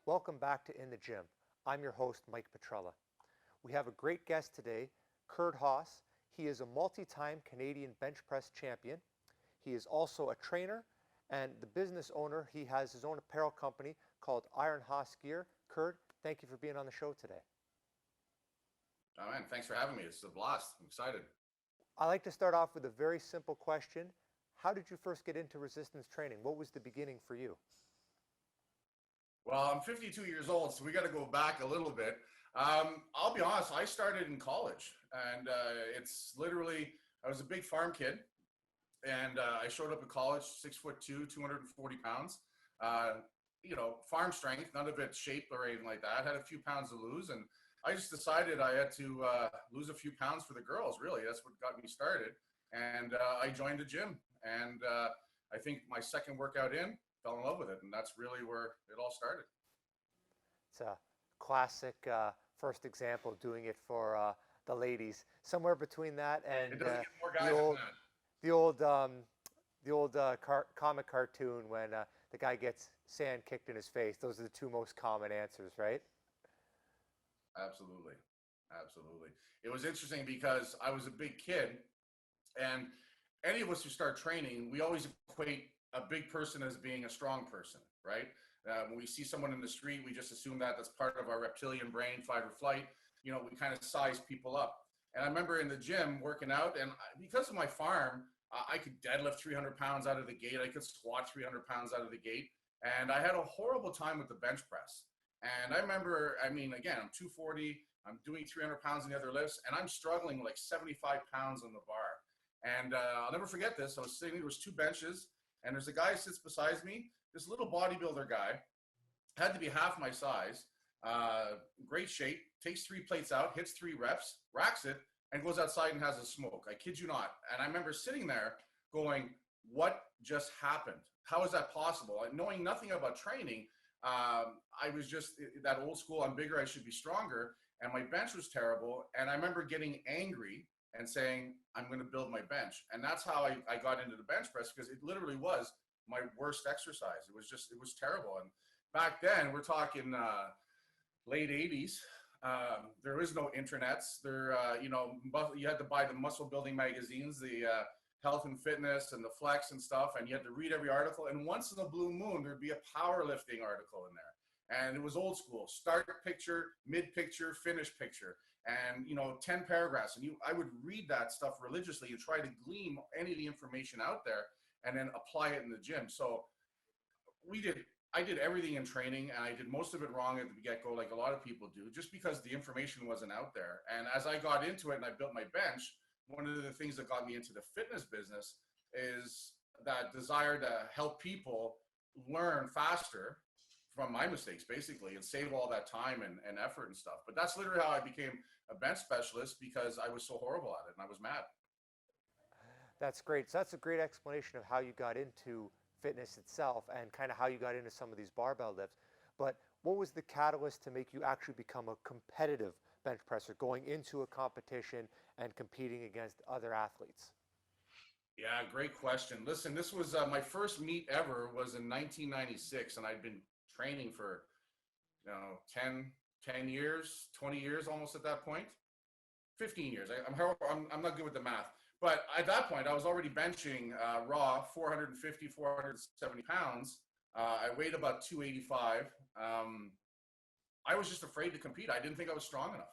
Welcome back to In the Gym. I'm your host, Mike Petrella. We have a great guest today, CurdHos. He is a multi-time Canadian bench press champion. He is also a trainer and the business owner. He has his own apparel company called Iron Haas Gear. Curd, thank you for being on the show today. Oh man, thanks for having me. It's a blast. I'm excited. I like to start off with a very simple question. How did you first get into resistance training? What was the beginning for you? Well, I'm 52 years old, so we got to go back a little bit. I'll be honest, I started in college, and it's literally, I was a big farm kid, and I showed up in college, 6'2", 240 pounds. Farm strength, none of it shaped or anything like that. I had a few pounds to lose, and I just decided I had to lose a few pounds for the girls, really. That's what got me started. And I joined the gym, and I think my second workout in, fell in love with it, and that's really where it all started. It's a classic first example doing it for the ladies. Somewhere between that and It doesn't get more guys than that. the old comic cartoon when the guy gets sand kicked in his face. Those are the two most common answers, right? Absolutely. Absolutely. It was interesting because I was a big kid, and any of us who start training, we always equate a big person as being a strong person, right? When we see someone in the street, we just assume that that's part of our reptilian brain, fight or flight. We kind of size people up. And I remember in the gym working out, and because of my farm, I could deadlift 300 pounds out of the gate. I could squat 300 pounds out of the gate. And I had a horrible time with the bench press. And I remember, again, I'm 240, I'm doing 300 pounds in the other lifts, and I'm struggling with like 75 pounds on the bar. And I'll never forget this. I was sitting, there was two benches, and there's a guy who sits beside me, this little bodybuilder guy, had to be half my size, great shape, takes 3 plates out, hits 3 reps, racks it, and goes outside and has a smoke. I kid you not. And I remember sitting there going, what just happened? How is that possible? And knowing nothing about training, I was just that old school, I'm bigger, I should be stronger. And my bench was terrible. And I remember getting angry and saying, I'm going to build my bench. And that's how I got into the bench press, because it literally was my worst exercise. It was terrible. And back then, we're talking late 80s. There is no internets. You had to buy the muscle building magazines, the health and fitness and the flex and stuff, and you had to read every article. And once in a blue moon, there'd be a powerlifting article in there. And it was old school: start picture, mid picture, finish picture, and 10 paragraphs. And I would read that stuff religiously and try to glean any of the information out there and then apply it in the gym. So I did everything in training, and I did most of it wrong at the get-go, like a lot of people do, just because the information wasn't out there. And as I got into it and I built my bench, one of the things that got me into the fitness business is that desire to help people learn faster from my mistakes, basically, and save all that time and effort and stuff. But that's literally how I became a bench specialist, because I was so horrible at it and I was mad. That's great. So that's a great explanation of how you got into fitness itself and kind of how you got into some of these barbell lifts. But what was the catalyst to make you actually become a competitive bench presser, going into a competition and competing against other athletes? Yeah, great question. Listen, this was my first meet ever was in 1996, and I'd been training for 10 years, 20 years almost at that point. 15 years. I'm not good with the math. But at that point, I was already benching raw 450, 470 pounds. I weighed about 285. I was just afraid to compete. I didn't think I was strong enough.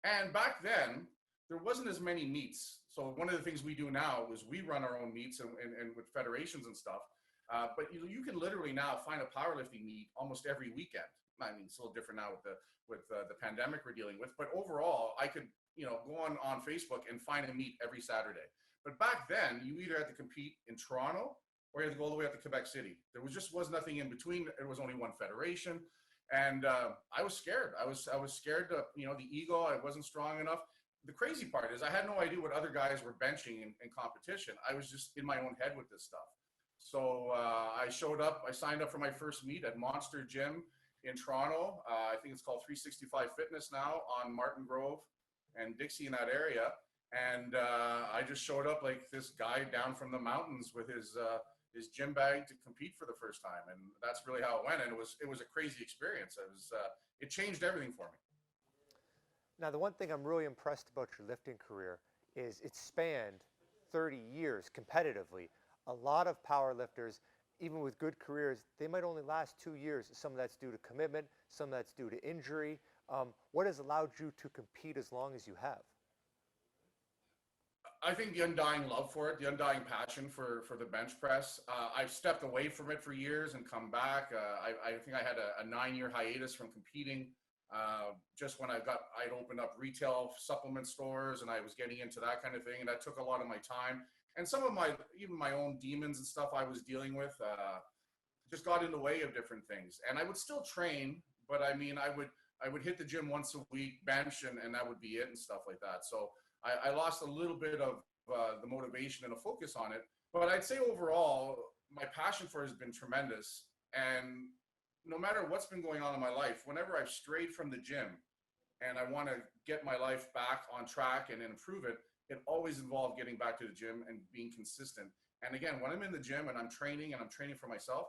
And back then, there wasn't as many meets. So one of the things we do now is we run our own meets and with federations and stuff. But you can literally now find a powerlifting meet almost every weekend. It's a little different now with the pandemic we're dealing with. But overall, I could go on Facebook and find a meet every Saturday. But back then, you either had to compete in Toronto or you had to go all the way up to Quebec City. There was nothing in between. There was only one federation. And I was scared. I was scared to, the ego, I wasn't strong enough. The crazy part is I had no idea what other guys were benching in competition. I was just in my own head with this stuff. So I showed up, I signed up for my first meet at Monster Gym in Toronto. I think it's called 365 Fitness now, on Martin Grove and Dixie, in that area. And I just showed up like this guy down from the mountains with his his gym bag to compete for the first time, and that's really how it went. And it was a crazy experience. It changed everything for me. Now, the one thing I'm really impressed about your lifting career is it spanned 30 years competitively. A lot of power lifters, even with good careers, they might only last 2 years. Some of that's due to commitment, some of that's due to injury. What has allowed you to compete as long as you have? I think the undying love for it, the undying passion for the bench press. I've stepped away from it for years and come back. I think I had a 9-year hiatus from competing. Just when I'd opened up retail supplement stores and I was getting into that kind of thing, and that took a lot of my time. And some of even my own demons and stuff I was dealing with just got in the way of different things. And I would still train, but I mean, I would hit the gym once a week, bench, and that would be it and stuff like that. So I lost a little bit of the motivation and a focus on it. But I'd say overall, my passion for it has been tremendous. And no matter what's been going on in my life, whenever I've strayed from the gym and I want to get my life back on track and improve it, it always involved getting back to the gym and being consistent. And again, when I'm in the gym and I'm training for myself,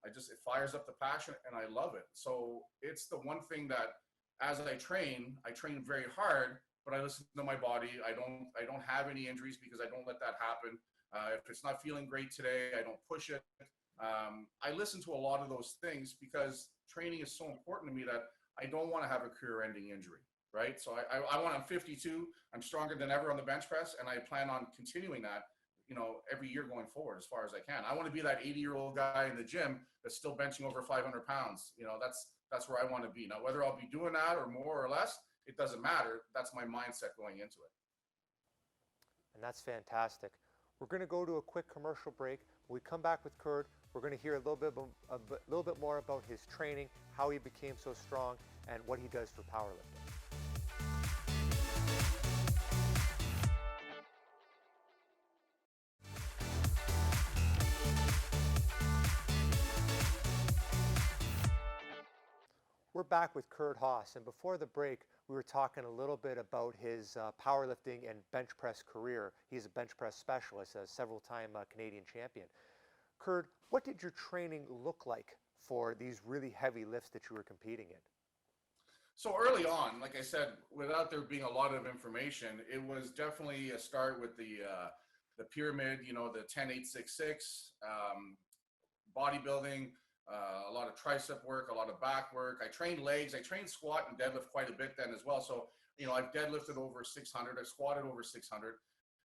it fires up the passion and I love it. So it's the one thing that as I train very hard, but I listen to my body. I don't have any injuries because I don't let that happen. If it's not feeling great today, I don't push it. I listen to a lot of those things because training is so important to me that I don't want to have a career-ending injury, right? So I'm 52. I'm stronger than ever on the bench press, and I plan on continuing that, every year going forward as far as I can. I want to be that 80-year-old guy in the gym that's still benching over 500 pounds. That's where I want to be. Now, whether I'll be doing that or more or less, it doesn't matter. That's my mindset going into it. And that's fantastic. We're going to go to a quick commercial break. When we come back with Curd, we're going to hear a little bit more about his training, how he became so strong, and what he does for powerlifting. We're back with CurdHos, and before the break, we were talking a little bit about his powerlifting and bench press career. He's a bench press specialist, a several-time Canadian champion. Curd, what did your training look like for these really heavy lifts that you were competing in? So early on, like I said, without there being a lot of information, it was definitely a start with the pyramid, the 10-8-6-6, bodybuilding, a lot of tricep work, a lot of back work. I trained legs. I trained squat and deadlift quite a bit then as well. So, I've deadlifted over 600. I've squatted over 600.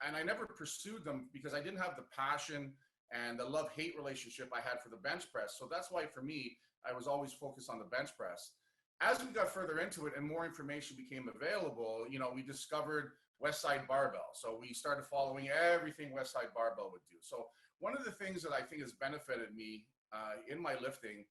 And I never pursued them because I didn't have the passion and the love-hate relationship I had for the bench press. So that's why, for me, I was always focused on the bench press. As we got further into it and more information became available, we discovered Westside Barbell. So we started following everything Westside Barbell would do. So one of the things that I think has benefited me in my lifting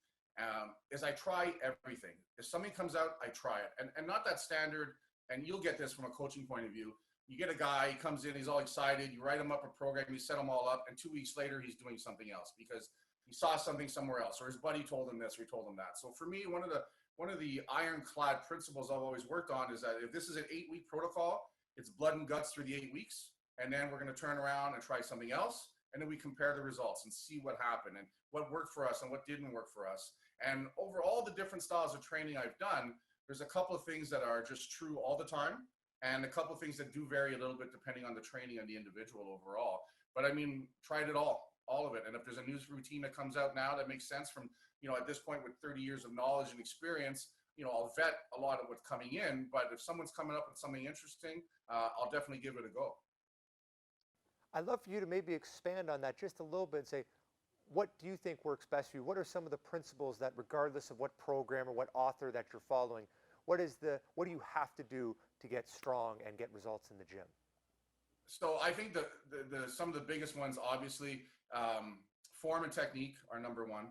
is I try everything. If something comes out, I try it. And not that standard, and you'll get this from a coaching point of view. You get a guy, he comes in, he's all excited, you write him up a program, you set him all up, and 2 weeks later, he's doing something else because he saw something somewhere else, or his buddy told him this, or he told him that. So for me, one of the ironclad principles I've always worked on is that if this is an 8-week protocol, it's blood and guts through the 8 weeks, and then we're going to turn around and try something else, and then we compare the results and see what happened and what worked for us and what didn't work for us. And over all the different styles of training I've done, there's a couple of things that are just true all the time, and a couple of things that do vary a little bit depending on the training and the individual overall. But I mean, tried it all of it. And if there's a new routine that comes out now that makes sense from, at this point with 30 years of knowledge and experience, I'll vet a lot of what's coming in. But if someone's coming up with something interesting, I'll definitely give it a go. I'd love for you to maybe expand on that just a little bit and say, what do you think works best for you? What are some of the principles that, regardless of what program or what author that you're following, what do you have to do to get strong and get results in the gym? So I think some of the biggest ones, obviously, form and technique are number one.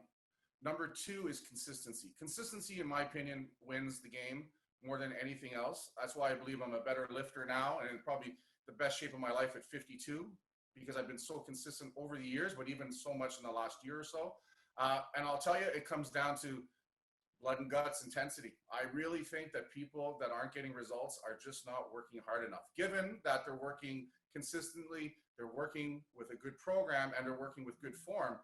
Number two is consistency. Consistency, in my opinion, wins the game more than anything else. That's why I believe I'm a better lifter now and in probably the best shape of my life at 52, because I've been so consistent over the years, but even so much in the last year or so. And I'll tell you, it comes down to blood and guts intensity. I really think that people that aren't getting results are just not working hard enough. Given that they're working consistently, they're working with a good program, and they're working with good form,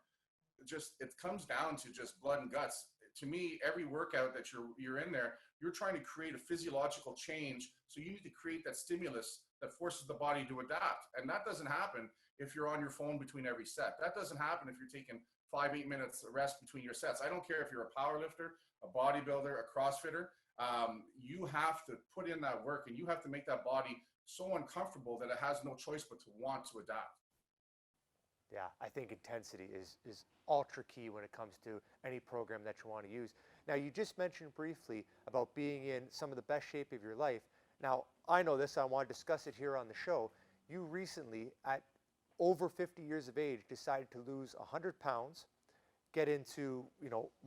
just, it comes down to just blood and guts. To me, every workout that you're in there, you're trying to create a physiological change. So you need to create that stimulus that forces the body to adapt. And that doesn't happen if you're on your phone between every set. That doesn't happen if you're taking 5-8 minutes rest between your sets. I don't care if you're a power lifter, a bodybuilder, a CrossFitter. You have to put in that work, and you have to make that body so uncomfortable that it has no choice but to want to adapt. Yeah, I think intensity is ultra key when it comes to any program that you want to use. Now, you just mentioned briefly about being in some of the best shape of your life. Now, I know this, I want to discuss it here on the show. You recently, at over 50 years of age, decided to lose 100 pounds, get into,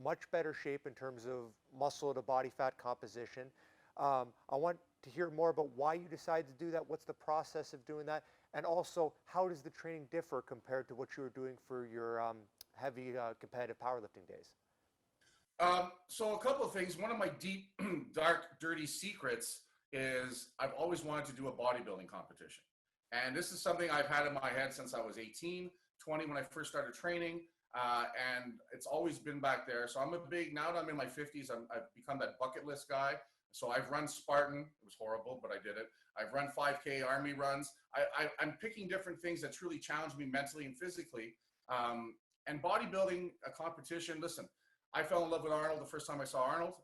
much better shape in terms of muscle to body fat composition. I want to hear more about why you decided to do that. What's the process of doing that? And also, how does the training differ compared to what you were doing for your heavy competitive powerlifting days? So a couple of things. One of my deep, dark, dirty secrets is I've always wanted to do a bodybuilding competition. And this is something I've had in my head since I was 18, 20 when I first started training. And it's always been back there. So I'm now that I'm in my 50s, I've become that bucket list guy. So I've run Spartan. It was horrible, but I did it. I've run 5K Army runs. I'm picking different things that truly challenge me mentally and physically. And bodybuilding, a competition, listen, I fell in love with Arnold the first time I saw Arnold.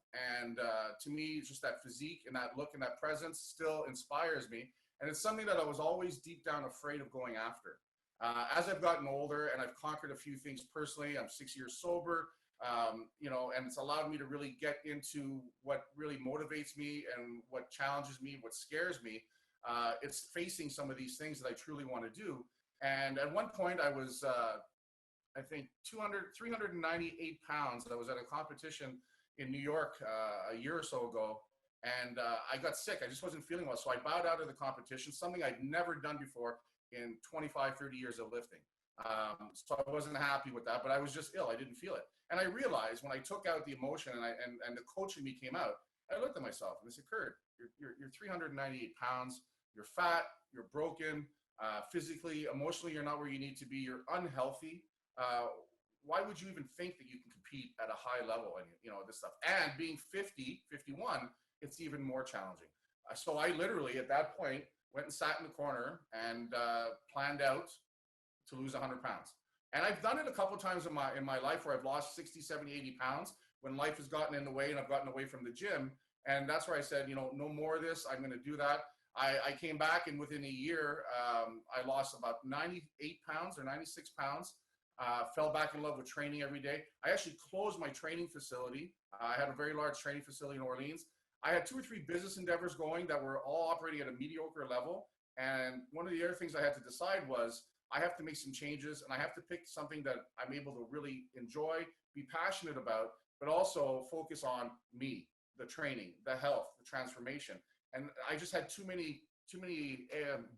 And to me, just that physique and that look and that presence still inspires me. And it's something that I was always deep down afraid of going after. As I've gotten older and I've conquered a few things personally, I'm 6 years sober, and it's allowed me to really get into what really motivates me and what challenges me, what scares me. It's facing some of these things that I truly want to do. And at one point I was, I think 398 pounds. I was at a competition in New York a year or so ago, and I got sick. I just wasn't feeling well. So I bowed out of the competition, something I'd never done before in 25, 30 years of lifting. So I wasn't happy with that, but I was just ill. I didn't feel it. And I realized when I took out the emotion and the coach in me came out, I looked at myself and I said, Curd, you're 398 pounds. You're fat. You're broken. Physically, emotionally, you're not where you need to be. You're unhealthy. Why would you even think that you can compete at a high level and this stuff? And being 50, 51, it's even more challenging. So I literally at that point went and sat in the corner and planned out to lose 100 pounds. And I've done it a couple of times in my life where I've lost 60, 70, 80 pounds when life has gotten in the way and I've gotten away from the gym. And that's where I said, no more of this. I'm going to do that. I came back, and within a year, I lost about 98 pounds or 96 pounds. Fell back in love with training every day. I actually closed my training facility. I had a very large training facility in Orleans. I had 2 or 3 business endeavors going that were all operating at a mediocre level. And one of the other things I had to decide was I have to make some changes, and I have to pick something that I'm able to really enjoy, be passionate about, but also focus on me, the training, the health, the transformation. And I just had too many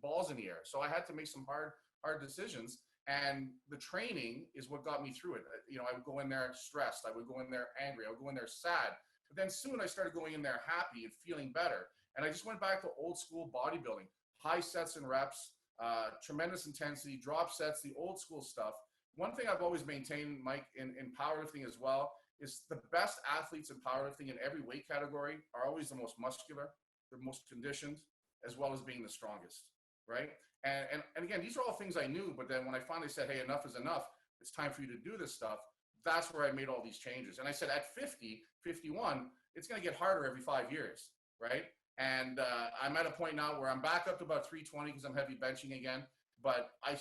balls in the air. So I had to make some hard decisions. And the training is what got me through it. I would go in there stressed. I would go in there angry. I would go in there sad. But then soon I started going in there happy and feeling better. And I just went back to old school bodybuilding, high sets and reps, tremendous intensity, drop sets, the old school stuff. One thing I've always maintained, Mike, in powerlifting as well, is the best athletes in powerlifting in every weight category are always the most muscular, the most conditioned, as well as being the strongest, right? And again, these are all things I knew, but then when I finally said, hey, enough is enough, it's time for you to do this stuff, that's where I made all these changes. And I said at 50, 51, it's going to get harder every 5 years, right? And I'm at a point now where I'm back up to about 320 because I'm heavy benching again, but I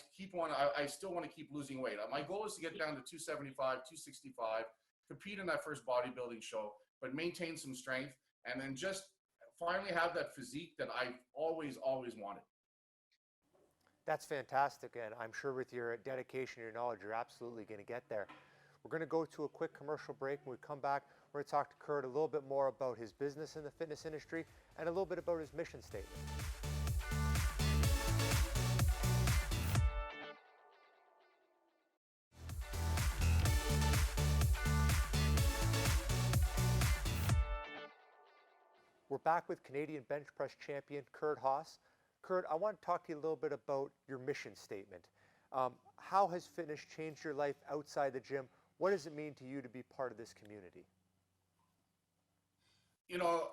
still want to keep losing weight. My goal is to get down to 275, 265, compete in that first bodybuilding show, but maintain some strength, and then just finally have that physique that I've always wanted. That's fantastic, and I'm sure with your dedication and your knowledge, you're absolutely going to get there. We're going to go to a quick commercial break. When we come back, we're going to talk to Curd a little bit more about his business in the fitness industry and a little bit about his mission statement. We're back with Canadian bench press champion CurdHos. Curd, I want to talk to you a little bit about your mission statement. How has fitness changed your life outside the gym? What does it mean to you to be part of this community? You know,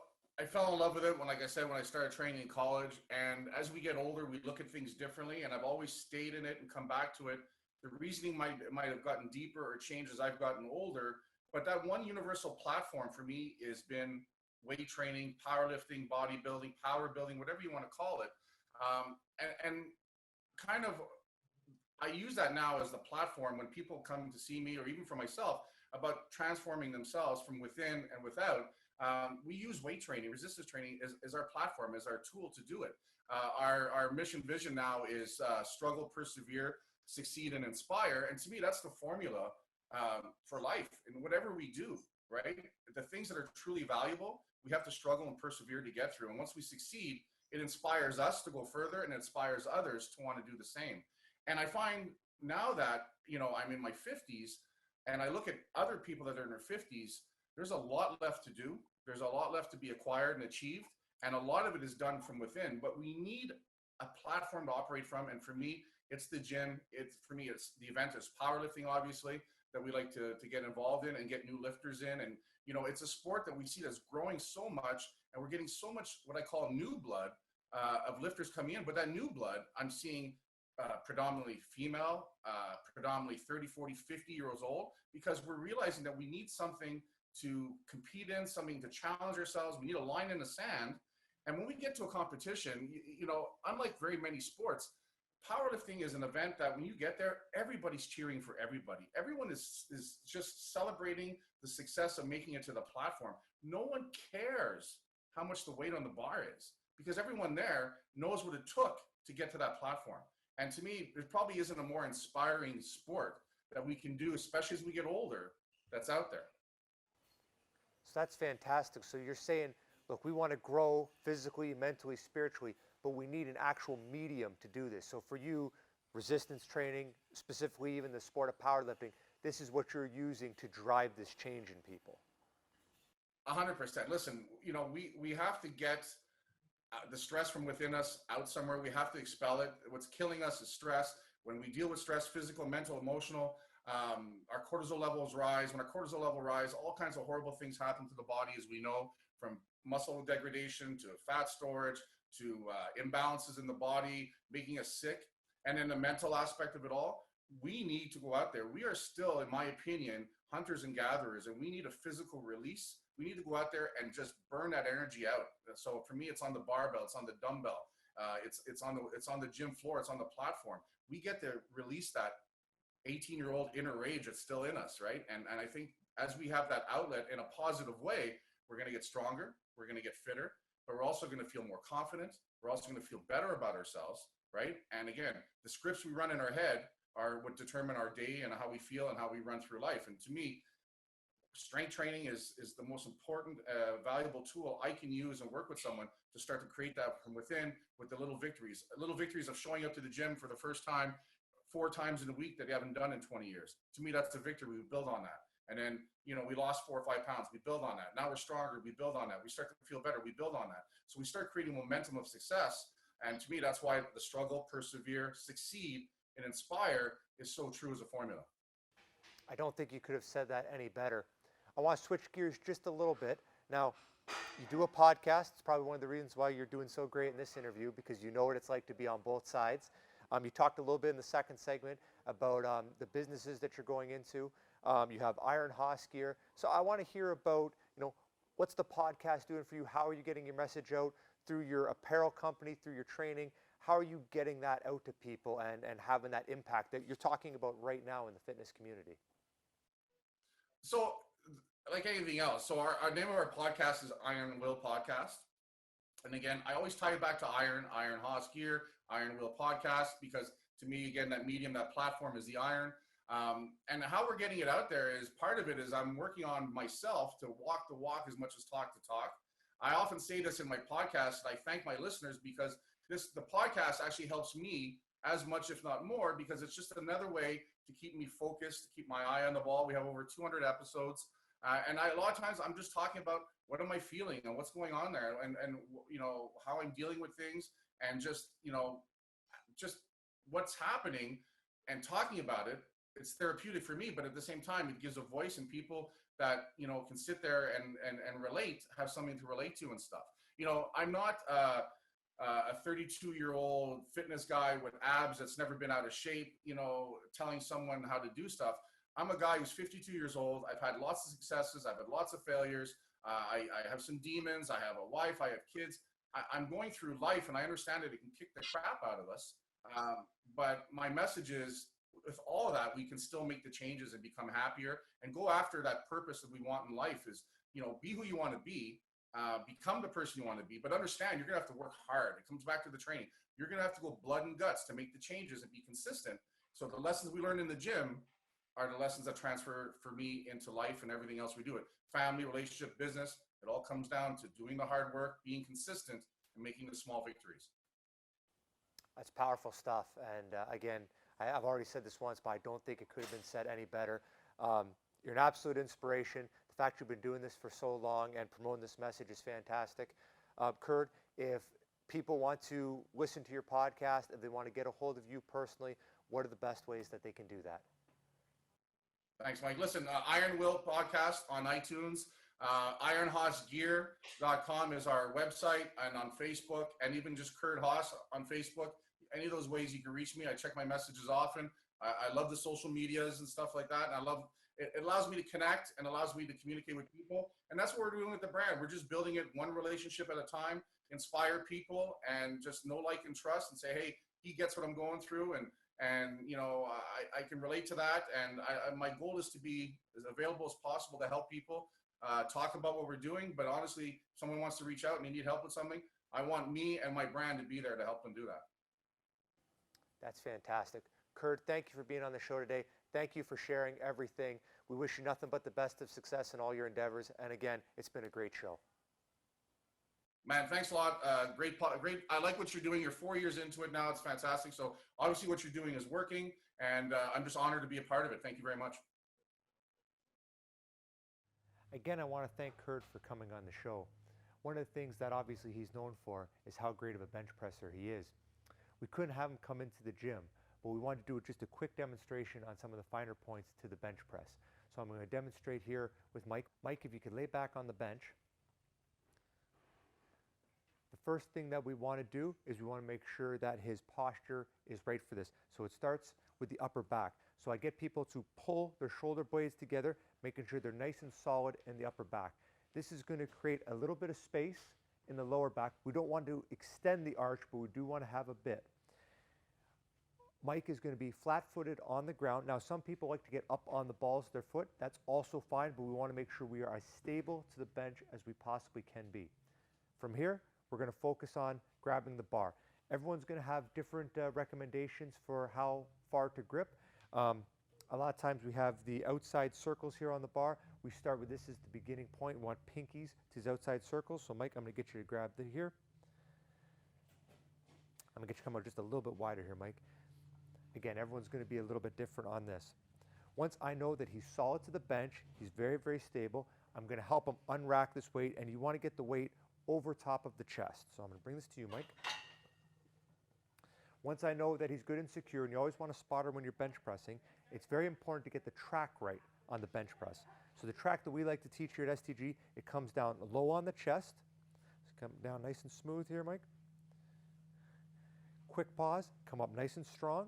I fell in love with it when, like I said, when I started training in college. And as we get older, we look at things differently. And I've always stayed in it and come back to it. The reasoning might have gotten deeper or changed as I've gotten older. But that one universal platform for me has been weight training, powerlifting, bodybuilding, power building, whatever you want to call it. And kind of, I use that now as the platform when people come to see me, or even for myself, about transforming themselves from within and without. We use weight training, resistance training as our platform, as our tool to do it. Our mission vision now is struggle, persevere, succeed, and inspire. And to me, that's the formula for life in whatever we do, right? The things that are truly valuable, we have to struggle and persevere to get through. And once we succeed, it inspires us to go further and inspires others to want to do the same. And I find now that, I'm in my 50s and I look at other people that are in their 50s, there's a lot left to do. There's a lot left to be acquired and achieved. And a lot of it is done from within, but we need a platform to operate from. And for me, it's the gym. It's the event is powerlifting, obviously, that we like to get involved in and get new lifters in. And, it's a sport that we see that's growing so much, and we're getting so much what I call new blood of lifters coming in. But that new blood, I'm seeing predominantly female, predominantly 30, 40, 50 years old, because we're realizing that we need something to compete in, something to challenge ourselves. We need a line in the sand. And when we get to a competition, unlike very many sports, powerlifting is an event that when you get there, everybody's cheering for everybody. Everyone is just celebrating the success of making it to the platform. No one cares how much the weight on the bar is, because everyone there knows what it took to get to that platform. And to me, there probably isn't a more inspiring sport that we can do, especially as we get older, that's out there. So that's fantastic. So you're saying, look, we want to grow physically, mentally, spiritually, but we need an actual medium to do this. So for you, resistance training, specifically even the sport of powerlifting, this is what you're using to drive this change in people. 100%. Listen, we have to get the stress from within us out somewhere. We have to expel it. What's killing us is stress. When we deal with stress, physical, mental, emotional, our cortisol levels rise. When our cortisol level rise, all kinds of horrible things happen to the body, as we know, from muscle degradation to fat storage to imbalances in the body, making us sick. And then the mental aspect of it all, we need to go out there. We are still, in my opinion, hunters and gatherers, and we need a physical release. We need to go out there and just burn that energy out. So for me, it's on the barbell, it's on the dumbbell, it's on the gym floor, it's on the platform. We get to release that 18-year-old inner rage that's still in us, right? And I think as we have that outlet in a positive way, we're going to get stronger, we're going to get fitter, but we're also going to feel more confident. We're also going to feel better about ourselves, right? And again, the scripts we run in our head are what determine our day and how we feel and how we run through life. And to me, strength training is the most important, valuable tool I can use and work with someone to start to create that from within with the little victories of showing up to the gym for the first time 4 times in a week that you haven't done in 20 years. To me, that's a victory. We build on that. And then, we lost 4 or 5 pounds. We build on that. Now we're stronger. We build on that. We start to feel better. We build on that. So we start creating momentum of success. And to me, that's why the struggle, persevere, succeed, and inspire is so true as a formula. I don't think you could have said that any better. I want to switch gears just a little bit. Now, you do a podcast. It's probably one of the reasons why you're doing so great in this interview, because you know what it's like to be on both sides. You talked a little bit in the second segment about the businesses that you're going into. You have CurdHos gear. So I want to hear about, what's the podcast doing for you? How are you getting your message out through your apparel company, through your training? How are you getting that out to people and having that impact that you're talking about right now in the fitness community? So, like anything else, so our name of our podcast is Iron Will Podcast. And again, I always tie it back to CurdHos gear, Iron Will Podcast, because to me, again, that medium, that platform is the iron. And how we're getting it out there is part of it is I'm working on myself to walk the walk as much as talk the talk. I often say this in my podcast, and I thank my listeners because the podcast actually helps me as much, if not more, because it's just another way to keep me focused, to keep my eye on the ball. We have over 200 episodes. And a lot of times I'm just talking about what am I feeling and what's going on there and how I'm dealing with things and just what's happening and talking about it it's therapeutic for me, but at the same time, it gives a voice, and people that, can sit there and relate, have something to relate to and stuff. I'm not a 32-year-old fitness guy with abs that's never been out of shape, telling someone how to do stuff. I'm a guy who's 52 years old. I've had lots of successes. I've had lots of failures. I have some demons. I have a wife. I have kids. I'm going through life, and I understand that it can kick the crap out of us. But my message is, with all of that, we can still make the changes and become happier and go after that purpose that we want in life. Is, be who you want to be, become the person you want to be, but understand you're going to have to work hard. It comes back to the training. You're going to have to go blood and guts to make the changes and be consistent. So the lessons we learn in the gym are the lessons that transfer for me into life and everything else we do. It family, relationship, business. It all comes down to doing the hard work, being consistent, and making the small victories. That's powerful stuff. And again, I've already said this once, but I don't think it could have been said any better. You're an absolute inspiration. The fact you've been doing this for so long and promoting this message is fantastic. Curd, if people want to listen to your podcast, if they want to get a hold of you personally, what are the best ways that they can do that? Thanks, Mike. Listen, Iron Will podcast on iTunes. IronHosGear.com is our website, and on Facebook, and even just CurdHos on Facebook. Any of those ways you can reach me. I check my messages often. I love the social medias and stuff like that. And I love it. It allows me to connect and allows me to communicate with people. And that's what we're doing with the brand. We're just building it one relationship at a time, inspire people, and just know, like, and trust, and say, hey, he gets what I'm going through, and I can relate to that. And my goal is to be as available as possible to help people talk about what we're doing. But honestly, if someone wants to reach out and they need help with something, I want me and my brand to be there to help them do that. That's fantastic. Curd, thank you for being on the show today. Thank you for sharing everything. We wish you nothing but the best of success in all your endeavors. And again, it's been a great show. Man, thanks a lot. Great. I like what you're doing. You're 4 years into it now. It's fantastic. So obviously what you're doing is working, and I'm just honored to be a part of it. Thank you very much. Again, I want to thank Curd for coming on the show. One of the things that obviously he's known for is how great of a bench presser he is. We couldn't have him come into the gym, but we wanted to do just a quick demonstration on some of the finer points to the bench press. So I'm going to demonstrate here with Mike. Mike, if you could lay back on the bench. The first thing that we want to do is we want to make sure that his posture is right for this. So it starts with the upper back. So I get people to pull their shoulder blades together, making sure they're nice and solid in the upper back. This is going to create a little bit of space in the lower back. We don't want to extend the arch, but we do want to have a bit. Mike is going to be flat-footed on the ground. Now, some people like to get up on the balls of their foot. That's also fine, but we want to make sure we are as stable to the bench as we possibly can be. From here, we're going to focus on grabbing the bar. Everyone's going to have different recommendations for how far to grip. A lot of times we have the outside circles here on the bar. We start with this as the beginning point. We want pinkies to his outside circles. So Mike, I'm going to get you to grab here. I'm going to get you to come out just a little bit wider here, Mike. Again, everyone's going to be a little bit different on this. Once I know that he's solid to the bench, he's very, very stable, I'm going to help him unrack this weight, and you want to get the weight over top of the chest. So I'm going to bring this to you, Mike. Once I know that he's good and secure, and you always want to spot him when you're bench pressing, it's very important to get the track right on the bench press. So the track that we like to teach here at STG, it comes down low on the chest. It's come down nice and smooth here, Mike. Quick pause, come up nice and strong.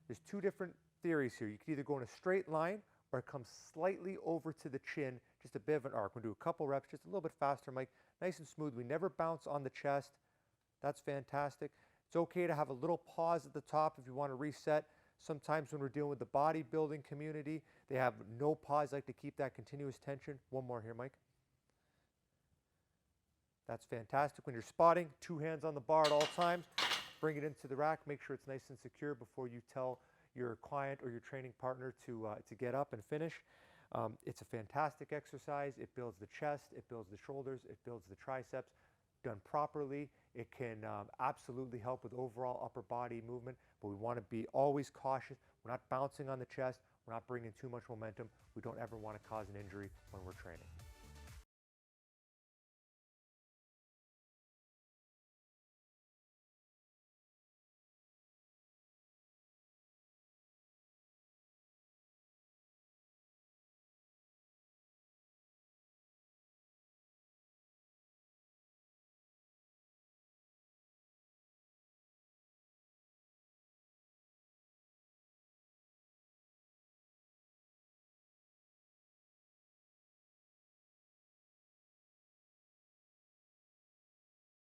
There's two different theories here. You can either go in a straight line or it comes slightly over to the chin, just a bit of an arc. We'll do a couple reps, just a little bit faster, Mike. Nice and smooth. We never bounce on the chest. That's fantastic. It's okay to have a little pause at the top if you want to reset. Sometimes when we're dealing with the bodybuilding community, they have no pause, like to keep that continuous tension. One more here, Mike. That's fantastic. When you're spotting, 2 hands on the bar at all times. Bring it into the rack. Make sure it's nice and secure before you tell your client or your training partner to get up and finish. It's a fantastic exercise. It builds the chest, it builds the shoulders, it builds the triceps. Done properly, it can absolutely help with overall upper body movement, but we want to be always cautious. We're not bouncing on the chest. We're not bringing too much momentum. We don't ever want to cause an injury when we're training.